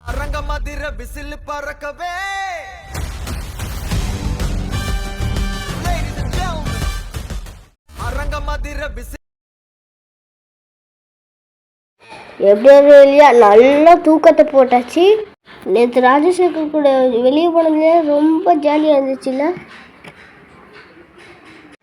அரங்க மதிர whistle பறக்கவே அரங்க மதிர whistle எப்படியாவது இல்லையா நல்லா தூக்கத்தை போட்டாச்சு. நேற்று ராஜசேகர் கூட வெளியே போனதுலேயே ரொம்ப ஜாலியாக இருந்துச்சுல்ல.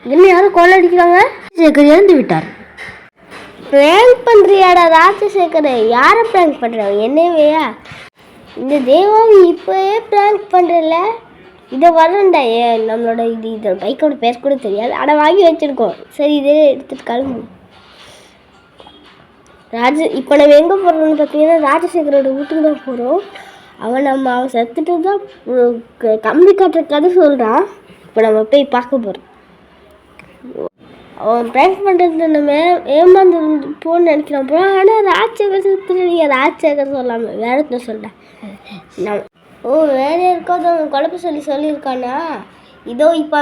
என்ன யாரும் கால் அடிக்கிறாங்க? சேகர் இறந்து விட்டார். ப்ராங்க் பண்ணுறியாடா ராஜசேகர்? யாரை ப்ராங்க் பண்ணுறாங்க? என்னவையா இந்த தேவாவை இப்போயே ப்ராங்க் பண்ணுறல? இதை வரண்டா நம்மளோட இதோட பைக்கோட பேர் கூட தெரியாது, ஆனால் வாங்கி வச்சுருக்கோம். சரி இதே எடுத்துகிட்டு கிளம்பு. இப்போ நம்ம எங்கே போகிறோம்னு பார்த்தீங்கன்னா ராஜசேகரோட வீட்டுக்கு தான் போகிறோம். அவன் செத்துட்டு தான் கம்பி காட்டுற கதை சொல்கிறான். இப்போ நம்ம போய் பார்க்க போகிறோம். அவன் ப்ராங்க் பண்ணுறது நம்ம ஏமாந்து போன்னு நினைக்கிறான் போகிறோம். ஆனால் ராஜசேகர் செத்துட்டு ராஜசேகர் சொல்லாமல் வேறத்தை சொல்கிறேன். வேற இருக்காது அவன் குழப்ப சொல்லியிருக்கானா? இதோ இப்போ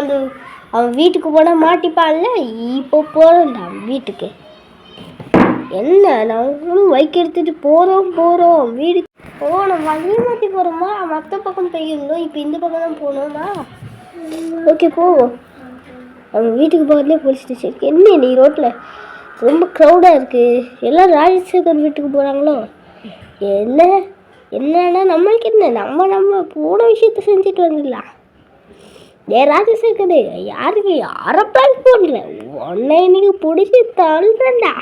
அவன் வீட்டுக்கு போனால் மாட்டிப்பான்ல. இப்போ போகிறோம்டா வீட்டுக்கு. என்ன நாங்களும் பைக் எடுத்துகிட்டு போகிறோம் வீடு போகணும். வழி மாற்றி போகிறோமா? மற்ற பக்கம் போயிருந்தோம், இப்போ இந்த பக்கம் தான் போகணுமா? ஓகே போவோம். அவங்க வீட்டுக்கு போகிறதுலே போலீஸ் ஸ்டேஷன் இருக்குது. என்ன நீ ரோட்டில் ரொம்ப க்ரௌடாக இருக்குது. எல்லாம் ராஜசேகர் வீட்டுக்கு போகிறாங்களோ என்னன்னா நம்மளுக்கு என்ன, நம்ம போன விஷயத்த செஞ்சுட்டு வந்துடலாம். ராஜசேகர் யாரை ப்ராங்க் பண்ணுறேன்? உன்னை இன்னைக்கு பிடிச்சி தள்ளுறேன்டா.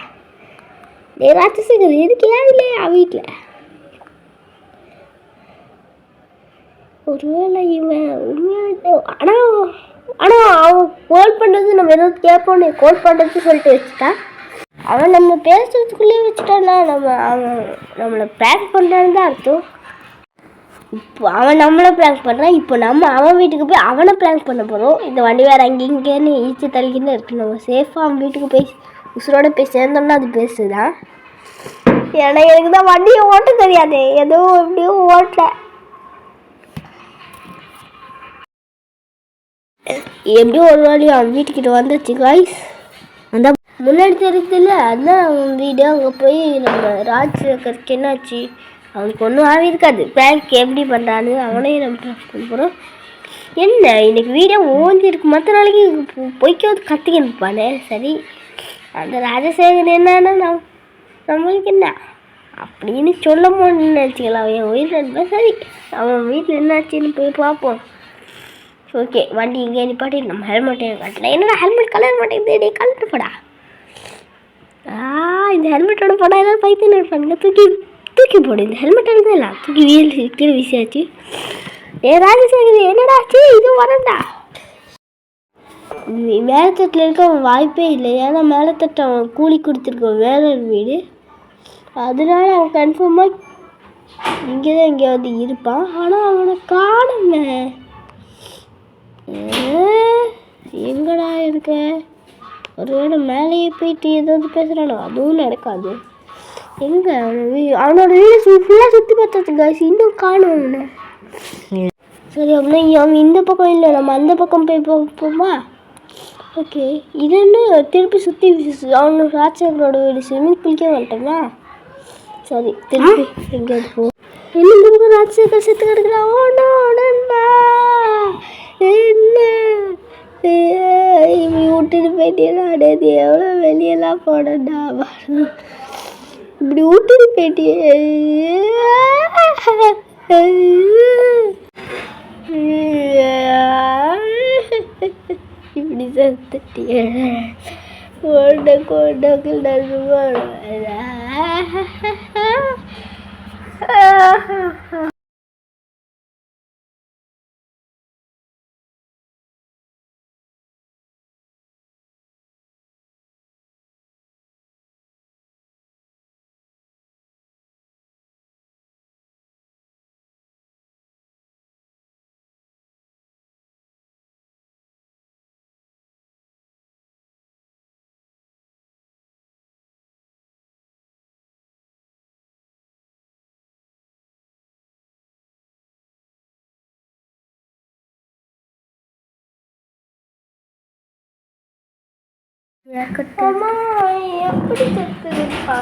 ராஜசேகர் இருக்கியா இல்லையா வீட்டில்? ஒருவேளை இவன் உண்மையாக ஆனால் அவன் கால் பண்ணுறது நம்ம ஏதாவது கேட்போன்னு கால் பண்ணுறது சொல்லிட்டு வச்சுட்டான். அவன் நம்ம பேசுறதுக்குள்ளேயே வச்சுட்டான்னா அவன் நம்மளை ப்ராங்க் பண்ணுறான்னு தான் அர்த்தம். இப்போ அவன் நம்மளை ப்ராங்க் பண்ணுறான். இப்போ அவன் வீட்டுக்கு போய் அவனை ப்ராங்க் பண்ண போகிறோம். இந்த வண்டி வேறு இங்கேன்னு ஈச்சு தள்ளிக்கின்னு இருக்கு. நம்ம சேஃபாக அவன் வீட்டுக்கு போய் உசுரோட போய் சேர்ந்தோம்னா அது பேசுதான். ஏன்னா எனக்கு தான் வண்டியை ஓட்ட தெரியாது, ஏதோ எப்படியோ ஓட்டேன். எப்படியோ ஒரு வாடி அவன் வீட்டுக்கிட்ட வந்துச்சு காய்ஸ். அந்த முன்னாடி தெரியுதுல்ல, அதுதான் அவன் வீடு. அங்கே போய் நம்ம ராஜசேகருக்கு என்னாச்சு, அவனுக்கு ஒன்றும் ஆகியிருக்காது. ப்ராங்க் எப்படி பண்ணுறான்னு அவனையும் நம்ம ப்ராங்க் பண்ண போகிறோம். என்ன இன்னைக்கு வீடியோ ஓஞ்சிருக்கு. மற்ற நாளைக்கு பொய்க்காவது கற்றுக்கின்னு இருப்பானே. சரி அந்த ராஜசேகர் என்னன்னா நம்மளுக்கு என்ன அப்படின்னு சொல்ல முடியும்னு நினச்சிக்கலாம். என் உயிர் நண்பன். சரி அவன் வீட்டில் என்னாச்சுன்னு போய் பார்ப்போம். ஓகே வண்டி இங்கே நிப்பாட்டி நம்ம ஹெல்மெட்டையும் கட்டல. என்னடா ஹெல்மெட் கலர் மாட்டேங்குது? கலட்டு போடா. இந்த ஹெல்மெட்டோட போடா ஏதாவது பைத்தியம் இருப்பானுங்க. தூக்கி போடு. இந்த ஹெல்மெட் எடுத்து இல்லை தூக்கி கீழே வீசியாச்சு. ராஜசேகர் என்னடா ஆச்சு? இது வரண்டா. மேலே தட்டில் இருக்க அவன் வாய்ப்பே இல்லை. ஏன்னா மேலே தட்டு அவன் கூலி கொடுத்துருக்கான் வேற ஒரு வீடு. அதனால அவன் கன்ஃபார்மாக இங்கே தான் எங்கேயாவது இருப்பான். ஆனால் அவனை காணுமே. எங்கடா இருக்க? ஒருவேளை மேலேயே போயிட்டு ஏதாவது பேசுகிறானோ? அதுவும் நடக்காது. எங்கே அவனோட வீடு ஃபுல்லாக சுற்றி பார்த்தாச்சு காய்ஸ், இன்னும் காணும் அவனை. சரி அப்படின்னா அவன் இந்த பக்கம் இல்லை, நம்ம அந்த பக்கம் போய் பார்ப்போமா? ஓகே இது என்ன திருப்பி சுற்றி அவனோட ராஜசேகரோட வீடு ஸ்விம்மிங் பூலுக்கே வந்துட்டோமா? சரி திருப்பி எங்கேயாவது போ. என்ன ராஜசேகர் செத்து கிடக்குறான். நண்பா என்ன விட்டுட்டு போயிட்டேன்னா அடையாது. எவ்வளோ வெளியெல்லாம் போடண்டா இப்படி விட்டுட்டு போயிட்டியே. இப்படி செத்துட்டியே. கொண்டக்கு எப்படி செத்துருப்பா?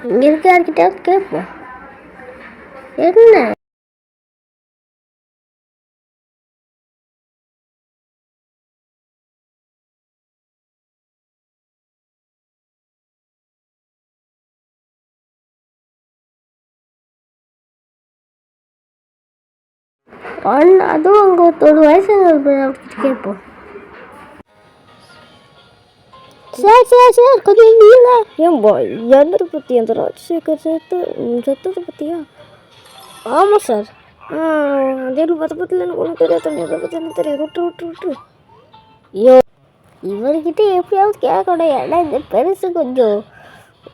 இங்கே இருக்க யார்கிட்ட கேட்போம். என்ன அதுவும் அங்கே ஒரு வயசு கேட்போம். சார் கொஞ்சம் நீங்கள் ஏன் எந்தரை பற்றி அந்த ராஜசேகர் செத்ததை பற்றியா? ஆமாம் சார். அதே அதை பற்றில எனக்கு ஒன்றும் தெரியாது. அதை பற்றி எனக்கு தெரியாது. விட்டு ஐயோ இவர்கிட்ட எப்படியாவது கேட்கணும். ஏன்னா இந்த பெருசு கொஞ்சம்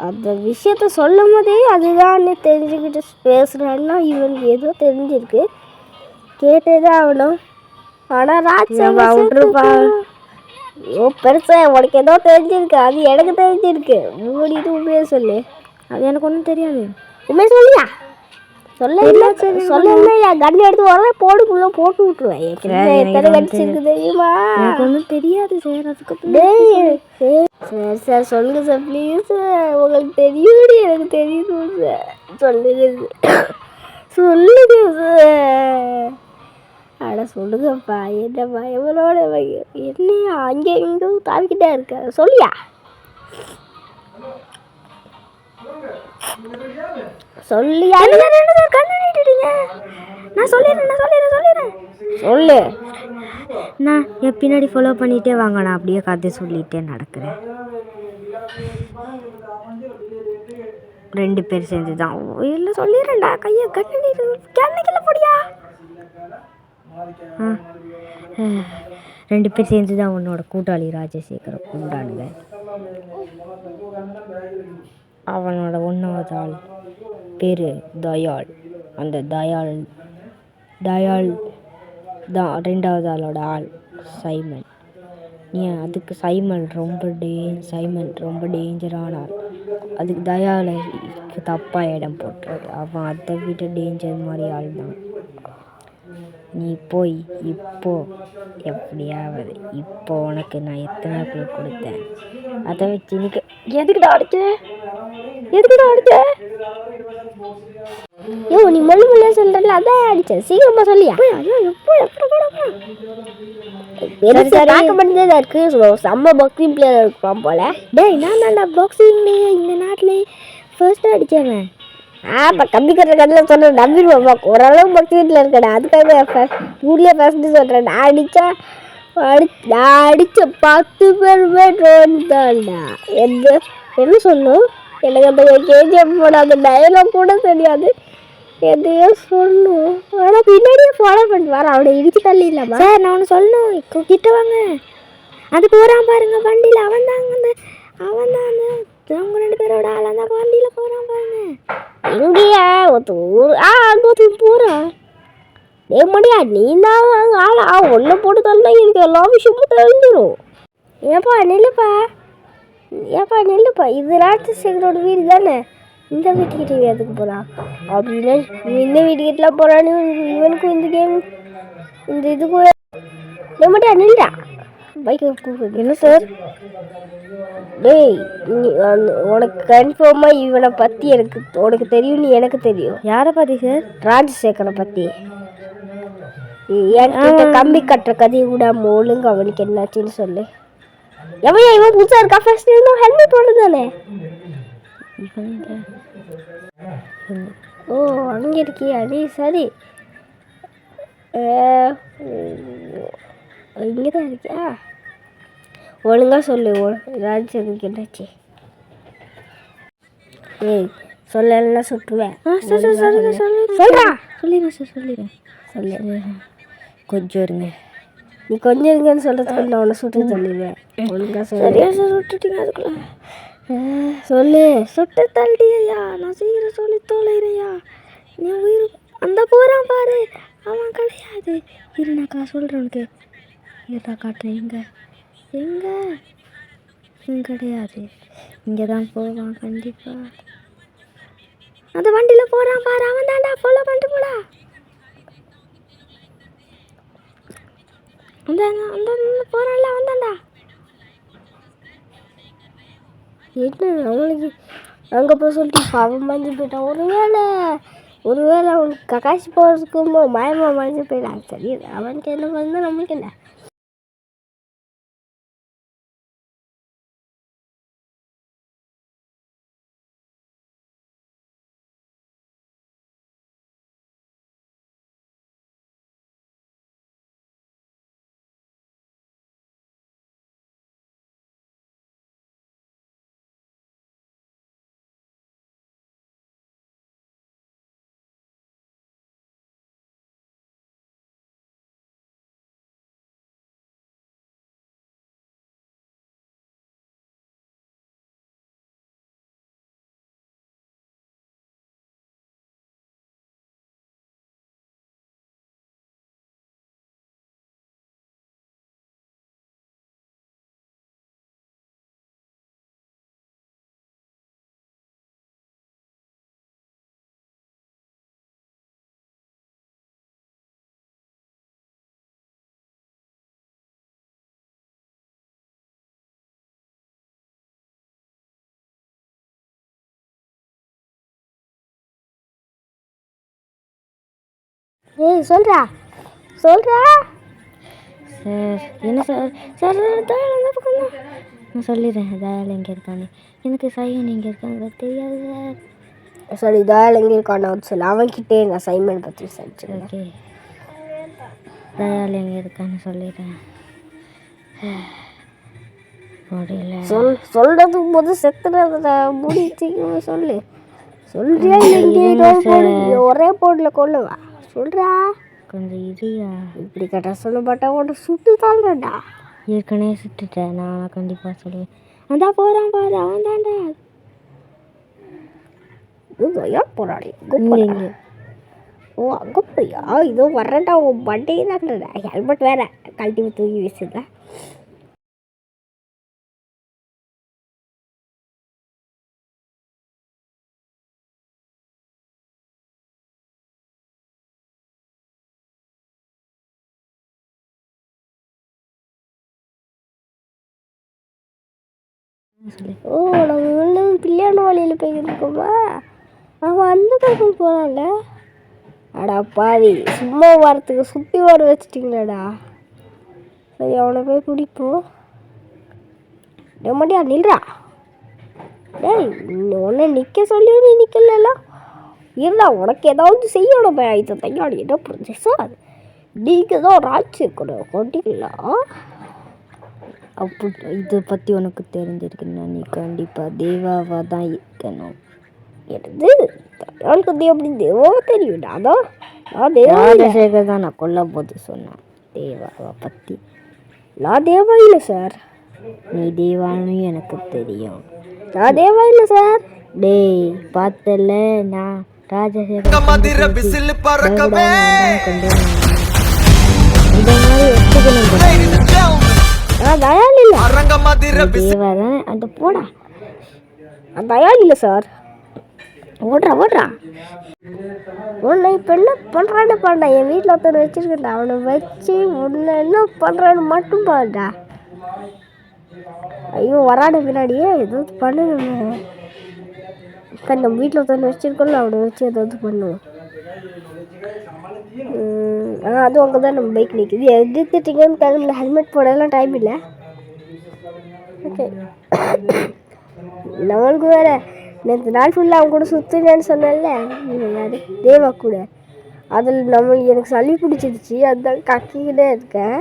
அந்த விஷயத்த சொல்லும் போதே அதுதான் தெரிஞ்சுக்கிட்டு பேசுகிறான்னா இவனுக்கு ஏதோ தெரிஞ்சிருக்கு, கேட்டே தான் ஆகணும். ஆனால் ராஜா விட்டுருப்பா. ஐயோ பெருசா உனக்கு ஏதோ தெரிஞ்சிருக்கு, அது எனக்கு தெரிஞ்சிருக்கு. மூடிட்டு உண்மையை சொல்லு. அது எனக்கு ஒன்றும் தெரியாது. உண்மையை சொல்லியா? சொல்லையா கண்ணு எடுத்து உடனே போடுக்குள்ள போட்டு விட்டுருவேன். எத்தனை கடிச்சிருக்கு தெரியுமா? எனக்கு ஒன்றும் தெரியாது சார். அதுக்கப்புறம் சார் சார் சொல்லுங்க சார் ப்ளீஸ். உங்களுக்கு தெரியும், எனக்கு தெரியும் சார். சொல்லுங்க சொல்லுங்க சார். அட சொல்லுங்கப்பா. என்னப்பா எவ்வளோட என்ன அங்கே எங்கும் தாவிக்கிட்டே இருக்க? சொல்லியா? சொல்லியா? நான் சொல்லிடுறேன். சொல்லு. நான் என் பின்னாடி ஃபாலோ பண்ணிகிட்டே வாங்க. நான் அப்படியே கதை சொல்லிகிட்டே நடக்கிறேன். 2 பேர் சேர்ந்து தான். இல்லை சொல்லிடுறேன்டா. கையை கண்ணிக்கல போடியா. 2 பேர் சேர்ந்து தான் உன்னோட கூட்டாளி ராஜசேகரை கூண்டானுங்க. அவனோட 1வது ஆள் பேர் தயாள். அந்த தயாள் தான் 2வது ஆளோட ஆள் சைமன். அதுக்கு சைமன் ரொம்ப டேஞ்சரான ஆள். அதுக்கு தயாளுக்கு தப்பாக இடம் போட்டுறது. அவன் அதை விட டேஞ்சர் மாதிரி ஆள் தான். நீ போய் எப்படியாவது உனக்கு நான் எத்தனை பேர் கொடுத்தேன் அதை வச்சு நீ எதுக்குடா அடிச்ச? ஐயோ நீ மொழி சொல்றல அதான் அடிச்சேன். சீக்கிரமா சொல்லியா? இருக்கு செம்ம பாக்ஸிங் பிளேயர் இருப்பான் போல. டேய் நான் பாக்ஸிங்லேயே இந்த நாட்டிலே ஃபர்ஸ்ட் அடித்தவன். இப்போ கம்பி கட்டுற கடையில் சொல்கிறேன் நம்பிடுவாப்பா. ஓரளவு பக்தியில் இருக்கடா. அதுக்காக ஊர்லேயே ஃபஸ்ட்டு சொல்கிறேன். நான் அடித்த 10 பேருமே ட்ரோன் தான்டா. என்ன சொல்லணும்? எனக்கு அந்த கேஜிஎஃப் போட அந்த டயலாக் கூட தெரியாது. எதையோ சொல்லணும். ஆனால் பின்னாடியே ஃபாலோ பண்ணிட்டு வர. அவனை இடிச்சு தள்ளி இல்லாமா சார்? நான் ஒன்று சொல்லணும். கிட்ட வாங்க. அது போகிறான் பாருங்க வண்டியில். அவன் தான் அந்த அவங்க 2 பேரோட ஆள். அந்த வண்டியில் போகிறான் பாருங்க. எங்கேயா அங்கே போகிறான். முடியா நீ தான் ஆளா ஒன்றை போட்டு தள்ளா எனக்கு எல்லா விஷயமும் தெரிஞ்சிடும். ஏப்பா நெல்லுப்பா இது ராஜசேகரோட வீடு தானே. இந்த வீட்டுக்கிட்ட எதுக்கு போகிறான்? அப்படின்னா இந்த வீட்டுக்கிட்டலாம் போகிறான்னு இவனுக்கும் இந்த கேம் இந்த இதுக்கும் முடியா நில்றா. பைக்கை கூப்பிடு. என்ன சார்? டேய் உனக்கு கன்ஃபார்மாக இவனை பற்றி உனக்கு தெரியும், நீ எனக்கு தெரியும். யாரை பற்றி சார்? ராஜசேகரை பற்றி. என்கிட்ட கம்பி கட்டுற கதையை கூட ஒழுங்கு அவனுக்கு என்னாச்சுன்னு சொல்லு. இவன் புதுசாக இருக்கா? ஃபர்ஸ்ட் இன்னும் ஹெல்மெட் போடுறது தானே. ஓ அங்கே இருக்கியா நீ? சரி இங்கே தான் இருக்கியா? ஒழுங்கா சொல்லு. ராஜசேகருக்கு என்னாச்சு? ஏய் சொல்லலைன்னா சுட்டுவேன். சொல்லிடுறேன். கொஞ்சம் இருங்க. நீ கொஞ்சம் இருங்கன்னு சொல்கிறதுக்கு நான் உன்னை சுட்டு தள்ளிடுவேன். ஒழுங்கா சரியா சார்? சுட்டுட்டீங்க அதுக்குள்ள சொல்லு. சுட்டு தள்ளியா? நான் சீக்கிரம் சொல்லி தொலைறையா. நீ உயிர் அந்த போகிறான் பாரு, அவன் கிடையாது. இருனாக்கா சொல்கிறேன் உனக்கு. இருடா காட்டுறேன். எங்கே கிடையாது. இங்கே தான் போவான் கண்டிப்பாக. அந்த வண்டியில் போகிறான் பாரு, அவன் தான்டா. ஃபாலோ பண்ணிட்டு போடா. அந்த போகிறான்ல அவன் தான்டா. என்ன அவனுக்கு அங்கே போய் சொல்லிட்டு அவன் மஞ்சள் போயிட்டான். ஒரு வேளை ஒருவேளை அவனுக்கு கக்காசி போகிறதுக்கு மாயமா மறைஞ்சு போயிடாங்க. சரி அவனுக்கு என்ன பண்ணா நம்மளுக்கு என்ன? சொல்கிறா சார் என்ன சார்? சார் தயால் அந்த பக்கம் தான். நான் சொல்லிடுறேன் தயால் எங்கே இருக்கான்னு. எனக்கு சைன் எங்கே இருக்காங்க தெரியாது சார். சரி தயால் எங்கே இருக்கான்னு சொல்லு. அவன்கிட்டே எங்கள் அசைன்மெண்ட் பற்றி சொல்லிச்சு. ஓகே தயால் எங்கே இருக்கான்னு சொல்லிடுறேன். முடியல சொல்கிறதுக்கு போது செத்துறத முடிச்சு சொல்லு. சொல்றியா இல்லை ஒரே போர்டில் கொள்ளுவா? சொல்கிறா கொஞ்சம் இரியா. இப்படி கேட்டா சொல்ல மாட்டா உன்னை சுட்டு தாழ்றா. ஏற்கனவே சுட்டுட்டேன். நான் கண்டிப்பாக சொல்லுவேன். அந்த போகிறான் பாரு அவன் தாண்டா. யார் போராடி இங்கே? ஓ அங்கே போயா? இதோ வர்றேன்டா. உன் பண்டையே தான் ஹெல்மெட் வேற கழட்டி தூக்கி வீசுதா. ஓ நம்ம உள்ள பிள்ளையான வழியில் போயிருக்கோமா? அவன் அந்த பக்கம் போகிறான்ல. அடா பாவி, சும்மா வரத்துக்கு சுற்றி வர வச்சுட்டிங்களாடா. சரி அவனை போய் பிடிப்போம். மாட்டியா நில்றா. டேய் உன்னை நிற்க சொல்லி நீ நிற்கல. இருந்தா உனக்கு ஏதாவது செய்யணும் இதை தையாடி என்ன புரிஞ்சு சார்? நீங்கள் தான் ராஜ்யக்கணும் கொண்டிக்கலாம். அப்படி இதை பற்றி உனக்கு தெரிஞ்சிருக்குன்னா நீ கண்டிப்பாக தேவாவாக தான் இருக்கணும். எடுத்து தயாளுக்கு அப்படி தேவாவை தெரியும்டா. அதான் நான் ராஜசேகர் தான் நான் கொல்ல போது சொன்னேன் தேவாவை பற்றி. நான் தேவா இல்லை சார். நீ தேவான்னு எனக்கு தெரியும். நான் தேவா இல்லை சார். டேய் பார்த்தல நான் ராஜசேகர் இந்த மாதிரி எடுத்துக்கணும். நான் தயாள் இல்லை. தேவா தானே அந்த போடா. நான் தயாள் இல்லை சார். ஓடுறா உன்னை இப்போ என்ன பண்ணுறான்னு பாண்டா. என் வீட்டில் ஒருத்தர் வச்சுருக்கேன்டா. அவனை வச்சு உன்னை என்ன பண்ணுறான்னு மட்டும் பாண்டா. ஐயோ வராட பின்னாடியே ஏதாவது பண்ணணுமே. இப்போ நம்ம வீட்டில் ஒருத்தர் வச்சுருக்கோம்ல அவனை வச்சு ஏதாவது பண்ணுவோம். அதுவும் அங்கே தான் நம்ம பைக் நிற்கிது. எடுத்துட்டிங்கன்னு கிளம்பல. ஹெல்மெட் போடலாம் டைம் இல்லை. ஓகே நம்மளுக்கு வேறு நேற்று நாள் ஃபுல்லாக அவங்க கூட சுற்றுனேன்னு சொன்னேன்ல யார் தேவா கூட. அதில் எனக்கு சளி பிடிச்சிருச்சு. அதுதான் கக்கிக்கிட்டே இருக்கேன்.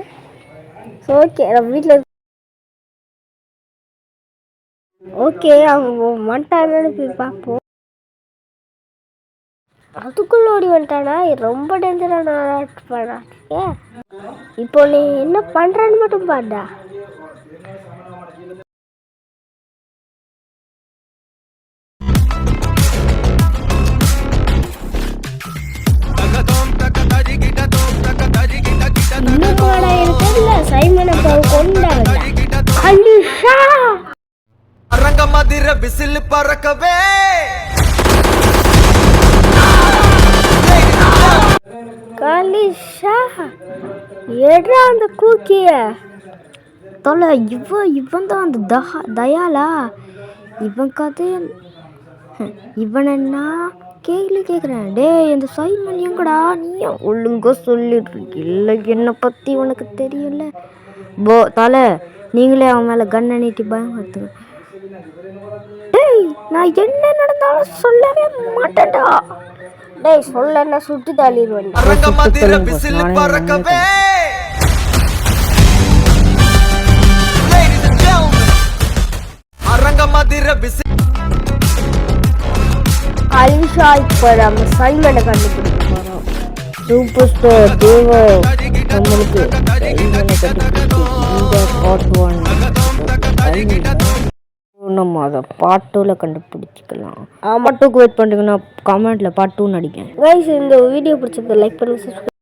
ஸோ ஓகே நம்ம வீட்டில் ஓகே அவங்க வந்துட்டாங்கன்னு போய் பார்ப்போம். அதுக்குள்ள ஓடி வந்துட்டானா? ரொம்ப டேஞ்சரான பண்ணா. இப்போ நீ என்ன பண்ணுறான்னு மட்டும் பாடா. இன்னும் கூட இருக்குல்ல சைமனை கொண்டாடல. அரங்க மதிர விசில் பறக்கவே. காலிஷா ஏடா அந்த கூக்கிய தொலை. இவன் தான் அந்த தயாலா. இவன் கதை இவனா கேட்குறேன். டேய் இந்த சைமன் எங்கடா? நீ ஒழுங்கா சொல்லிட்டு இல்லை, என்னை பற்றி உனக்கு தெரியும்ல. தலை நீங்களே அவன் மேலே கண்ணை நீட்டி பயன்படுத்துங்க. டேய் நான் என்ன நடந்தாலும் சொல்லவே மாட்டேன்டா. டேய் சொல்ல சுட்டு தள்ளிடுவேன். அரங்க மதிர whistle பறக்கவே. Ladies and gentlemen, Aranga மதிர whistle. Alisha இப்போ நம்ம சைமனை கண்டுபிடிக்க போகிறோம். சூப்பர் ஸ்டார் தேவ நம்மளுக்கு இந்த பார்ட் 1 நம்ம அதை பார்ட் 2ல் கண்டுபிடிச்சிக்கலாம். பார்ட் 2க்கு வெயிட் பண்ணுறீங்கன்னா கமெண்ட்டில் பார்ட் 2 அடிங்க. கைஸ் இந்த வீடியோ பிடிச்சது லைக் பண்ணுங்க, சப்ஸ்கிரைப்